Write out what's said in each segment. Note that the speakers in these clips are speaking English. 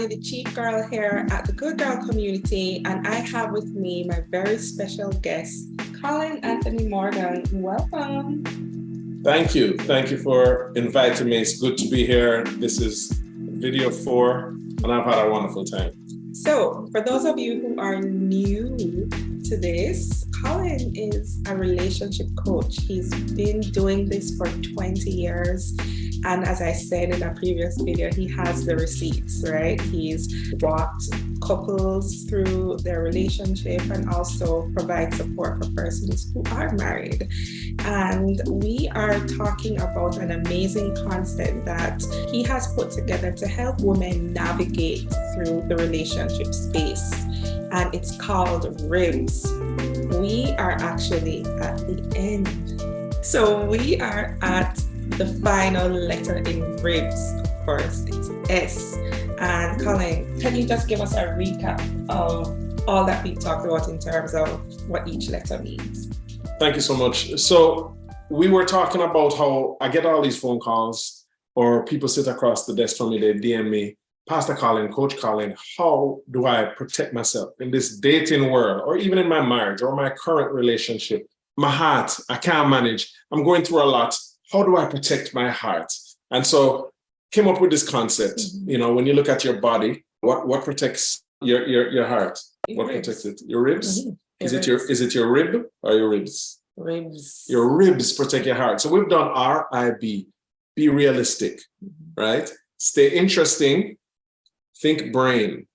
Alani, the chief girl here at the Good Girl community, and I have with me my very special guest, Colin Anthony Morgan. Welcome. Thank you. Thank you for inviting me. It's good to be here. This is video 4, and I've had a wonderful time. So, for those of you who are new to this, Colin is a relationship coach. He's been doing this for 20 years. And as I said in a previous video, he has the receipts, right? He's walked couples through their relationship and also provide support for persons who are married. And we are talking about an amazing concept that he has put together to help women navigate through the relationship space. And it's called R.I.B.S. We are actually at the end. So we are at the final letter in R.I.B.S, of course, it's S. And Colin, can you just give us a recap of all that we talked about in terms of what each letter means? Thank you so much. So we were talking about how I get all these phone calls or people sit across the desk from me, they DM me, Pastor Colin, Coach Colin, how do I protect myself in this dating world or even in my marriage or my current relationship? My heart, I can't manage. I'm going through a lot. How do I protect my heart? And so came up with this concept. You know, when you look at your body, what protects your heart? What protects it? Your ribs? Is it your rib or your ribs? Ribs. Your ribs protect your heart. So we've done R.I.B. Be realistic, right? Stay interesting. Think brain.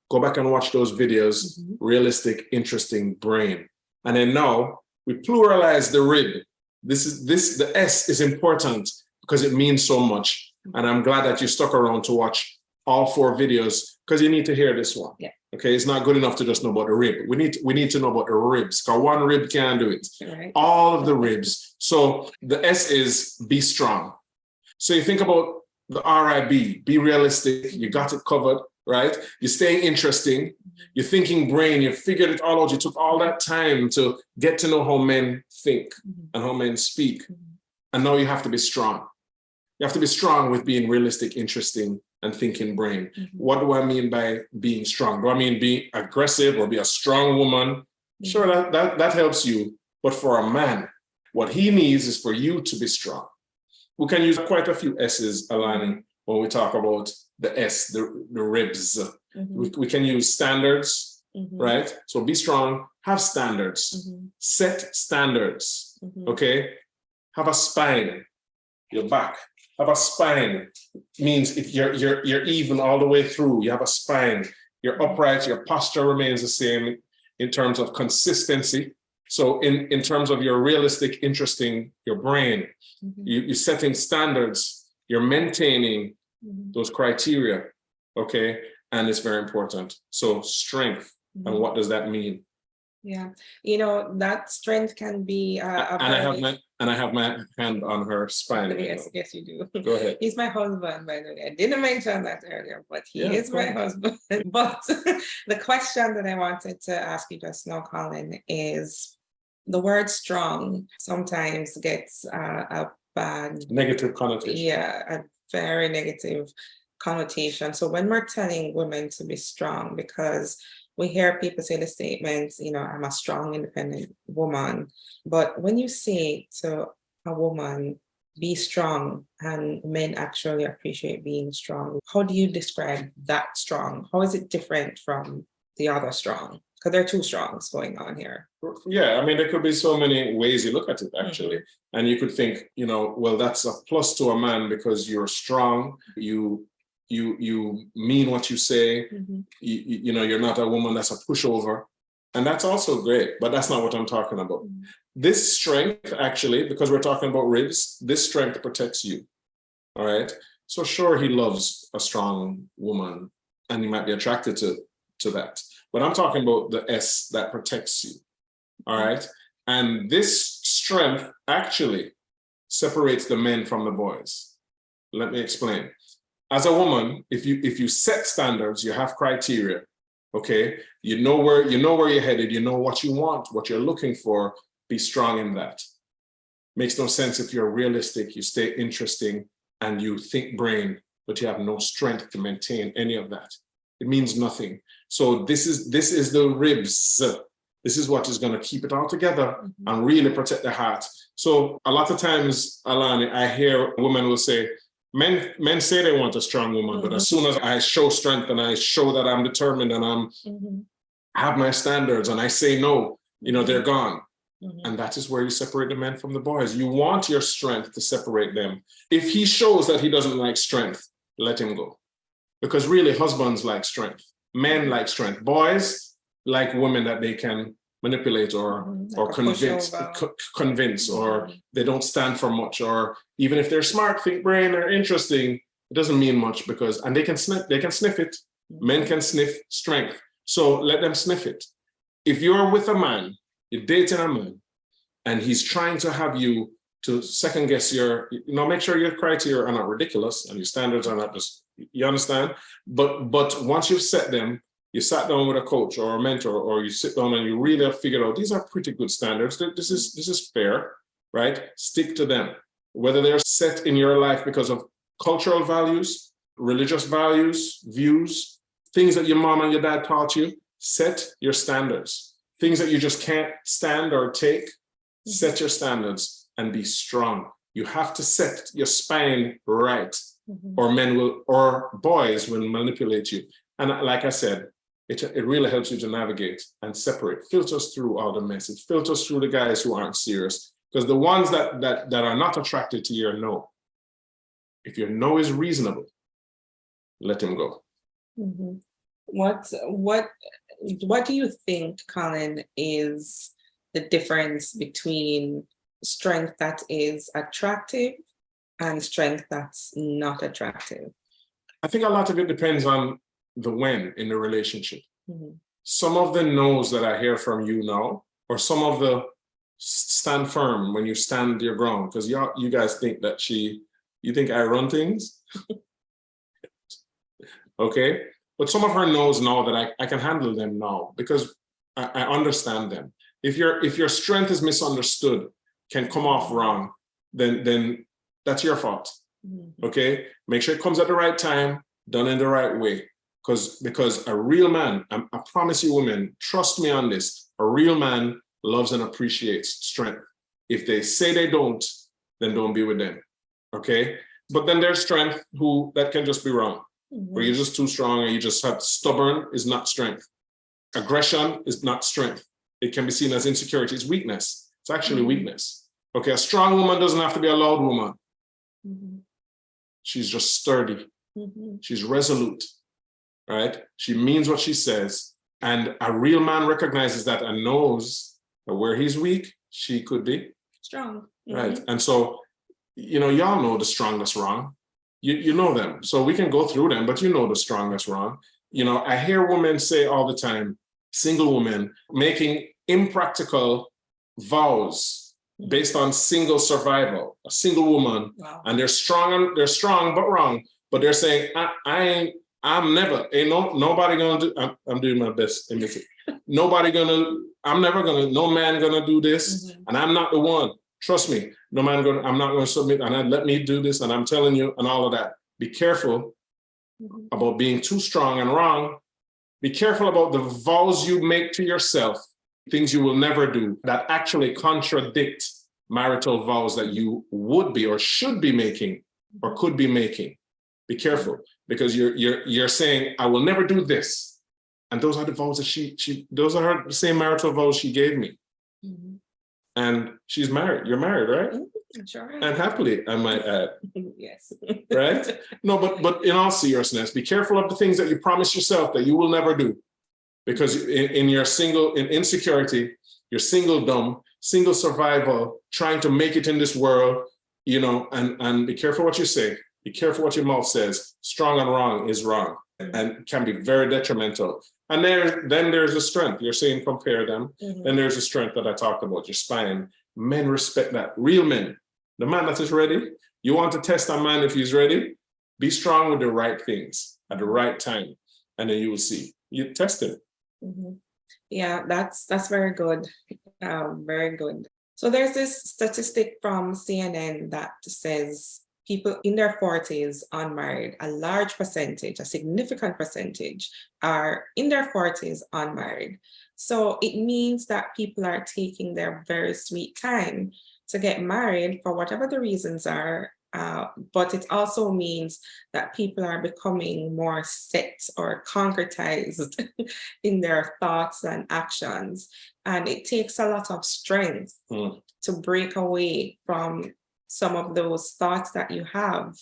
Go back and watch those videos. Realistic, interesting brain. And then now we pluralize the rib. The S is important because it means so much. And I'm glad that you stuck around to watch all 4 videos because you need to hear this one. Yeah. Okay, it's not good enough to just know about the rib. We need to know about the ribs because one rib can't do it. Right. All of the ribs. So the S is be strong. So you think about the R.I.B, be realistic. You got it covered, right? You're staying interesting. You're thinking brain. You figured it all out. You took all that time to get to know how men think and how men speak. And now you have to be strong. You have to be strong with being realistic, interesting, and thinking brain. What do I mean by being strong? Do I mean be aggressive or be a strong woman? Sure, that helps you. But for a man, what he needs is for you to be strong. We can use quite a few S's, Alani, when we talk about the S, the ribs. We can use standards, right? So be strong, have standards, set standards, okay? Have a spine, your back. Have a spine means you're even all the way through. You have a spine, you're upright, your posture remains the same in terms of consistency. So in terms of your realistic, interesting, your brain, you're setting standards, you're maintaining those criteria, okay? And it's very important. So strength, and what does that mean? Yeah, you know, that strength can be I have my hand on her spine. Yes, you do. Go ahead. He's my husband, by the way. I didn't mention that earlier, but he is my husband. But the question that I wanted to ask you just now, Colin, is the word strong sometimes gets a bad negative connotation. Yeah, a very negative connotation. So when we're telling women to be strong, because we hear people say the statements, you know, I'm a strong, independent woman. But when you say to a woman, be strong, and men actually appreciate being strong, how do you describe that strong? How is it different from the other strong? Because there are 2 strongs going on here. Yeah, I mean, there could be so many ways you look at it, actually. And you could think, you know, well, that's a plus to a man because you're strong, you mean what you say, you know, you're not a woman that's a pushover. And that's also great, but that's not what I'm talking about. This strength, actually, because we're talking about ribs, this strength protects you, all right? So sure, he loves a strong woman and he might be attracted to that. But I'm talking about the S that protects you, all right? And this strength actually separates the men from the boys. Let me explain. As a woman, if you set standards, you have criteria, okay? You know where you're headed, you know what you want, what you're looking for, be strong in that. Makes no sense if you're realistic, you stay interesting, and you think brain, but you have no strength to maintain any of that. it means nothing. So this is the ribs. This is what is going to keep it all together and really protect the heart. So a lot of times, Alani, I hear women will say, men say they want a strong woman, but as soon as I show strength and I show that I'm determined and I have my standards and I say no, they're gone. And that is where you separate the men from the boys. You want your strength to separate them. If he shows that he doesn't like strength, let him go. Because really, husbands like strength. Men like strength. Boys like women that they can manipulate or convince, or they don't stand for much, or even if they're smart, think brain, or interesting, it doesn't mean much and they can sniff it. Men can sniff strength. So let them sniff it. If you're with a man, you're dating a man, and he's trying to have you to second guess make sure your criteria are not ridiculous and your standards are not just, you understand? But once you've set them, you sat down with a coach or a mentor, or you sit down and you really have figured out, these are pretty good standards. This is fair, right? Stick to them. Whether they're set in your life because of cultural values, religious values, views, things that your mom and your dad taught you, set your standards. Things that you just can't stand or take, set your standards and be strong. You have to set your spine right, or boys will manipulate you. And like I said, it really helps you to navigate and separate, filters through all the mess. It filters through the guys who aren't serious. Because the ones that are not attracted to your no, if your no is reasonable, let him go. What do you think, Colin, is the difference between strength that is attractive and strength that's not attractive? I think a lot of it depends on the when in the relationship. Some of the no's that I hear from you now, or some of the stand firm when you stand your ground, because you guys think that you think I run things. Okay? But some of her knows now that I can handle them now because I understand them. If your strength is misunderstood, can come off wrong, then that's your fault. Okay? Make sure it comes at the right time, done in the right way. Because a real man, I promise you women, trust me on this, a real man loves and appreciates strength. If they say they don't, then don't be with them. Okay? But then there's strength that can just be wrong. Where you're just too strong, or you just have stubborn is not strength. Aggression is not strength. It can be seen as insecurity. It's weakness. It's actually weakness. Okay, a strong woman doesn't have to be a loud woman. She's just sturdy. She's resolute, right? She means what she says. And a real man recognizes that and knows that where he's weak, she could be strong. Right. And so, y'all know the strong that's wrong. You know them. So we can go through them, but you know the strong that's wrong. I hear women say all the time, single women making impractical vows based on single survival, a single woman. Wow. And they're strong but wrong. But they're saying, I'm never, nobody gonna do, I'm doing my best. No man gonna do this, and I'm not the one. Trust me, I'm not gonna submit, and let me do this, and I'm telling you, and all of that. Be careful about being too strong and wrong. Be careful about the vows you make to yourself, things you will never do that actually contradict marital vows that you would be or should be making or could be making. Be careful, because you're saying, I will never do this. And those are the vows that those are her same marital vows she gave me. And she's married. You're married, right? Sure. And happily, I might add. Yes. Right? No, but in all seriousness, be careful of the things that you promise yourself that you will never do. Because in insecurity, your singledom, single survival, trying to make it in this world, and be careful what you say. Be careful what your mouth says. Strong and wrong is wrong and can be very detrimental. And then there's a strength. You're saying compare them. Then there's a strength that I talked about, your spine. Men respect that. Real men. The man that is ready. You want to test a man if he's ready? Be strong with the right things at the right time. And then you will see. You test him. Yeah, that's very good. Very good. So there's this statistic from CNN that says people in their 40s unmarried, a large percentage, a significant percentage are in their 40s unmarried. So it means that people are taking their very sweet time to get married for whatever the reasons are. But it also means that people are becoming more set or concretized in their thoughts and actions. And it takes a lot of strength to break away from some of those thoughts that you have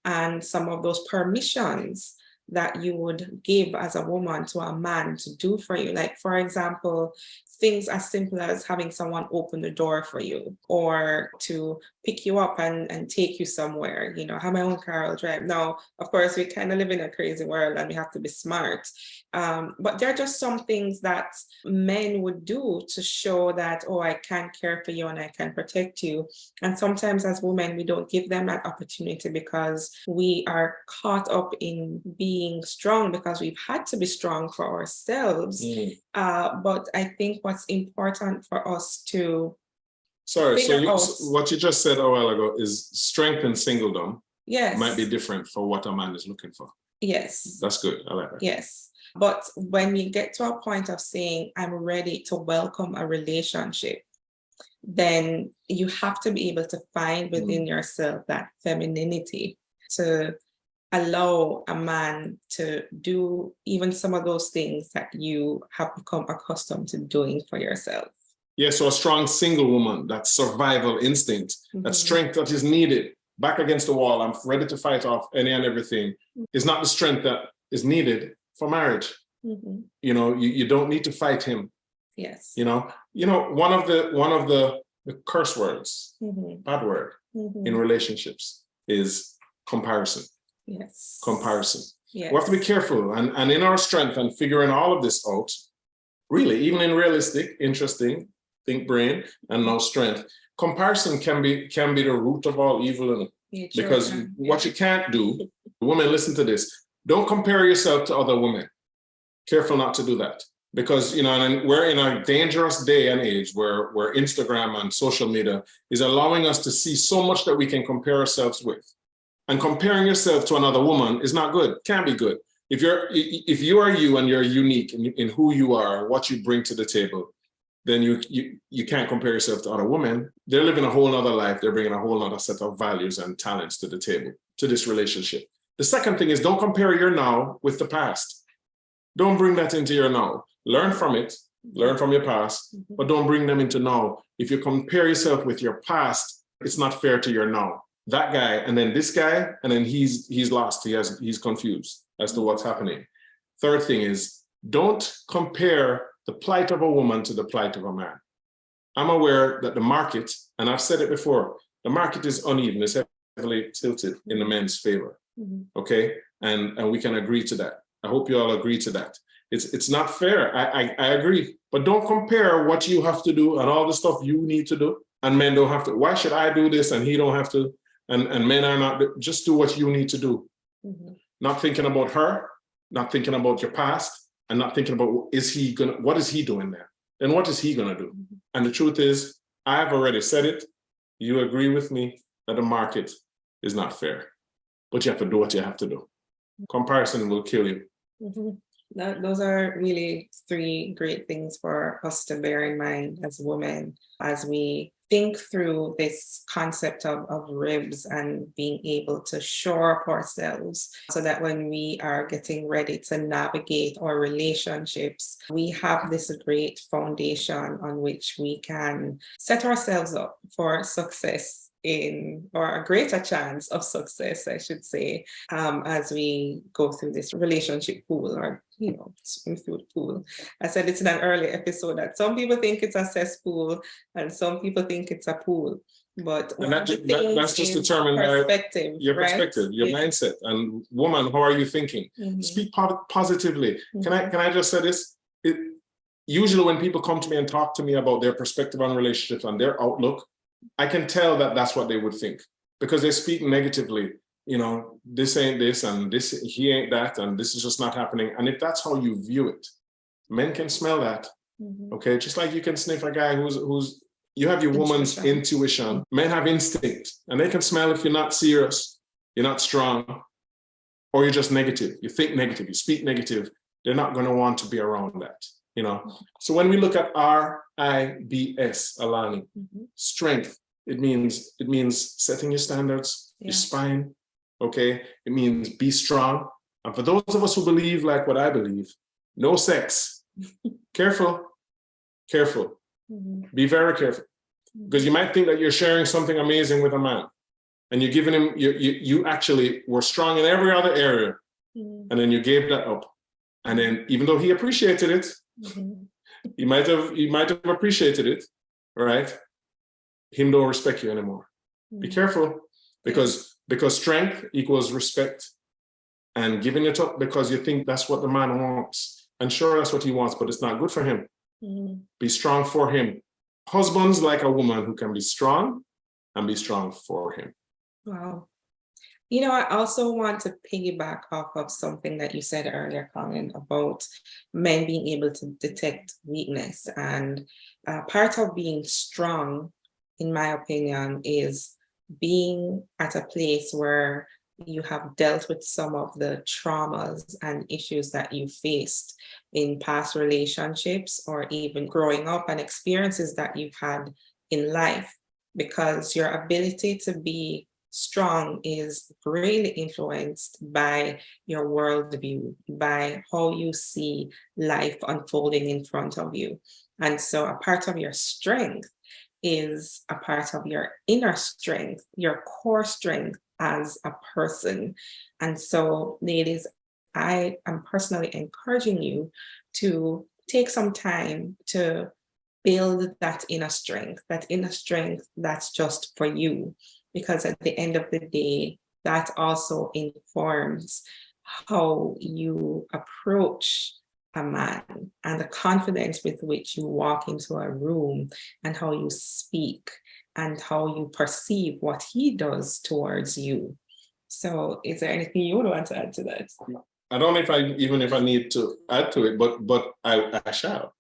and some of those permissions that you would give as a woman to a man to do for you. Like, for example, things as simple as having someone open the door for you or to pick you up and take you somewhere, you know, have my own car, I'll drive. Now, of course, we kind of live in a crazy world and we have to be smart. But there are just some things that men would do to show that, oh, I can care for you and I can protect you. And sometimes as women, we don't give them that opportunity because we are caught up in being strong because we've had to be strong for ourselves. But I think what's important for us to so what you just said a while ago is strength in singledom might be different for what a man is looking for. Yes. That's good. I like that. Yes. But when you get to a point of saying, I'm ready to welcome a relationship, then you have to be able to find within yourself that femininity to allow a man to do even some of those things that you have become accustomed to doing for yourself. Yeah, so a strong single woman, that survival instinct, that strength that is needed, back against the wall, I'm ready to fight off any and everything, is not the strength that is needed for marriage. You know, you don't need to fight him. Yes. You know, one of the curse words, bad word in relationships is comparison. Yes. Comparison. Yes. We have to be careful and in our strength and figuring all of this out, really, even in realistic, interesting, think brain and no strength, comparison can be the root of all evil. Because what you can't do, women, listen to this, don't compare yourself to other women. Careful not to do that. Because, you know, and we're in a dangerous day and age where Instagram and social media is allowing us to see so much that we can compare ourselves with. And comparing yourself to another woman is not good, can't be good. If you are you and you're unique in who you are, what you bring to the table, then you can't compare yourself to other women. They're living a whole other life. They're bringing a whole other set of values and talents to the table, to this relationship. The second thing is don't compare your now with the past. Don't bring that into your now. Learn from it, learn from your past, but don't bring them into now. If you compare yourself with your past, it's not fair to your now. That guy, and then this guy, and then he's lost. He's confused as to what's happening. Third thing is don't compare the plight of a woman to the plight of a man. I'm aware that the market, and I've said it before, the market is uneven. It's heavily tilted in the men's favor. Okay, and we can agree to that. I hope you all agree to that. It's not fair. I agree, but don't compare what you have to do and all the stuff you need to do, and men don't have to. Why should I do this and he don't have to? And men are not. Just do what you need to do. Not thinking about her, not thinking about your past, and not thinking about what is he doing there? Then what is he gonna do? And the truth is, I've already said it. You agree with me that the market is not fair, but you have to do what you have to do. Comparison will kill you. Those are really three great things for us to bear in mind as women, as we think through this concept of R.I.B.S and being able to shore up ourselves so that when we are getting ready to navigate our relationships, we have this great foundation on which we can set ourselves up for success or a greater chance of success, I should say, as we go through this relationship pool or, swim through the pool. I said it's in an early episode that some people think it's a cesspool and some people think it's a pool. But that's just determined perspective, your perspective, your mindset. And woman, how are you thinking? Speak positively. Can I just say this? Usually when people come to me and talk to me about their perspective on relationships and their outlook, I can tell that that's what they would think because they speak negatively. This ain't this and this, he ain't that, and this is just not happening. And if that's how you view it, men can smell that. Okay, just like you can sniff a guy who's you have your woman's intuition. Men have instinct, and they can smell if you're not serious. you're not strong, or you're just negative, you think negative, you speak negative, they're not going to want to be around that, you know. So when we look at R.I.B.S, Alani, strength, it means setting your standards, your spine, okay? It means be strong. And for those of us who believe like what I believe, no sex. Careful. Be very careful. Because you might think that you're sharing something amazing with a man, and you're giving him, you actually were strong in every other area, and then you gave that up. And then even though he appreciated it, he might have appreciated it, right? Him don't respect you anymore. Be careful, because strength equals respect, and giving it up because you think that's what the man wants. And sure, that's what he wants, but it's not good for him. Be strong for him. Husbands like a woman who can be strong and be strong for him. Wow. You know, I also want to piggyback off of something that you said earlier, Colin, about men being able to detect weakness. And part of being strong, in my opinion, is being at a place where you have dealt with some of the traumas and issues that you faced in past relationships, or even growing up, and experiences that you've had in life, because your ability to be strong is really influenced by your worldview, by how you see life unfolding in front of you. And so a part of your strength is a part of your inner strength, your core strength as a person. And so, ladies, I am personally encouraging you to take some time to build that inner strength that's just for you. Because at the end of the day, that also informs how you approach a man, and the confidence with which you walk into a room, and how you speak, and how you perceive what he does towards you. So is there anything you would want to add to that? I don't know if I need to add to it, but I shall.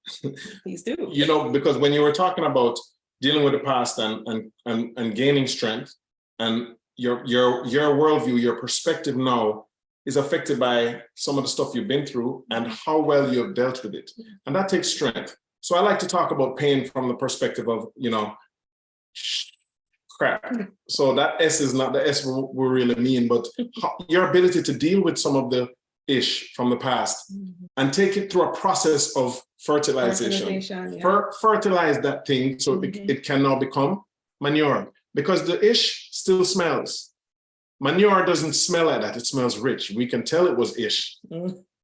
Please do. You know, because when you were talking about dealing with the past and gaining strength, and your worldview, your perspective now is affected by some of the stuff you've been through and how well you have dealt with it. And that takes strength. So I like to talk about pain from the perspective of, you know, crap. So that S is not the S we really mean, but your ability to deal with some of the ish from the past and take it through a process of fertilization. Fertilize that thing so it can now become manure, because the ish still smells. Manure doesn't smell like that. It smells rich. We can tell it was ish,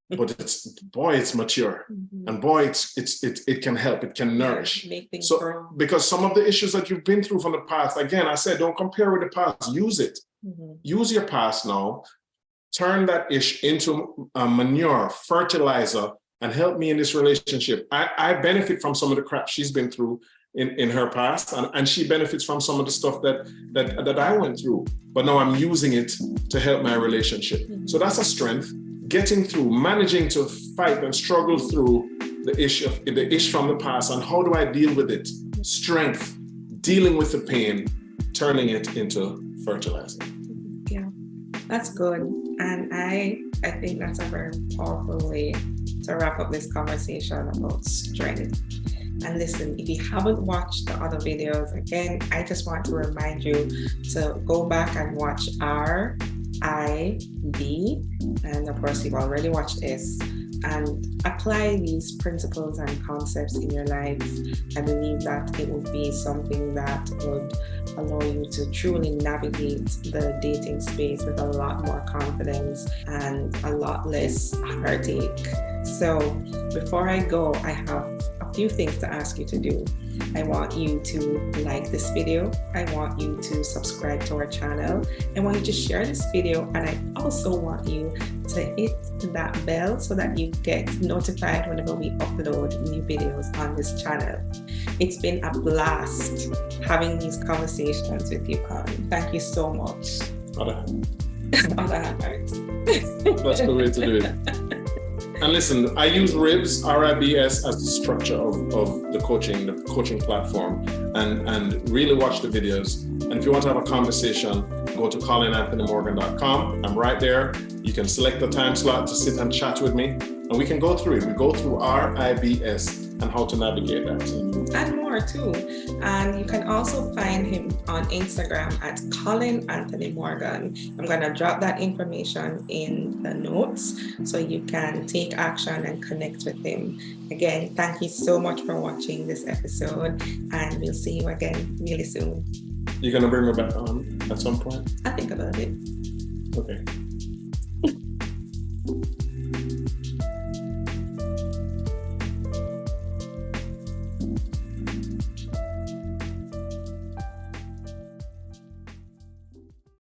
but it's mature, and boy, it can help. It can nourish. So grow. Because some of the issues that you've been through from the past, again, I said, don't compare with the past. Use it. Use your past now. Turn that ish into a manure, fertilizer, and help me in this relationship. I benefit from some of the crap she's been through in her past, and she benefits from some of the stuff that I went through, but now I'm using it to help my relationship. So that's a strength. Getting through, managing to fight and struggle through the ish from the past, and how do I deal with it? Strength, dealing with the pain, turning it into fertilizer. Yeah, that's good. And I think that's a very powerful way to wrap up this conversation about strength. And listen, if you haven't watched the other videos, again, I just want to remind you to go back and watch R.I.B. And of course, you've already watched this, and apply these principles and concepts in your life. I believe that it would be something that would allow you to truly navigate the dating space with a lot more confidence and a lot less heartache. So before I go, I have a few things to ask you to do. I want you to like this video. I want you to subscribe to our channel. I want you to share this video, and I also want you to hit that bell so that you get notified whenever we upload new videos on this channel. It's been a blast having these conversations with you, Colin. Thank you so much. Other heart. That's the way to do it. And listen, I use R.I.B.S as the structure of the coaching platform, and really watch the videos And if you want to have a conversation, go to colinanthonymorgan.com. I'm right there. You can select the time slot to sit and chat with me, and we can go through it. We go through R.I.B.S. and how to navigate that. And more too. And you can also find him on Instagram at Colin Anthony Morgan. I'm going to drop that information in the notes so you can take action and connect with him. Again, thank you so much for watching this episode, and we'll see you again really soon. You're going to bring me back on at some point? I think about it. Okay.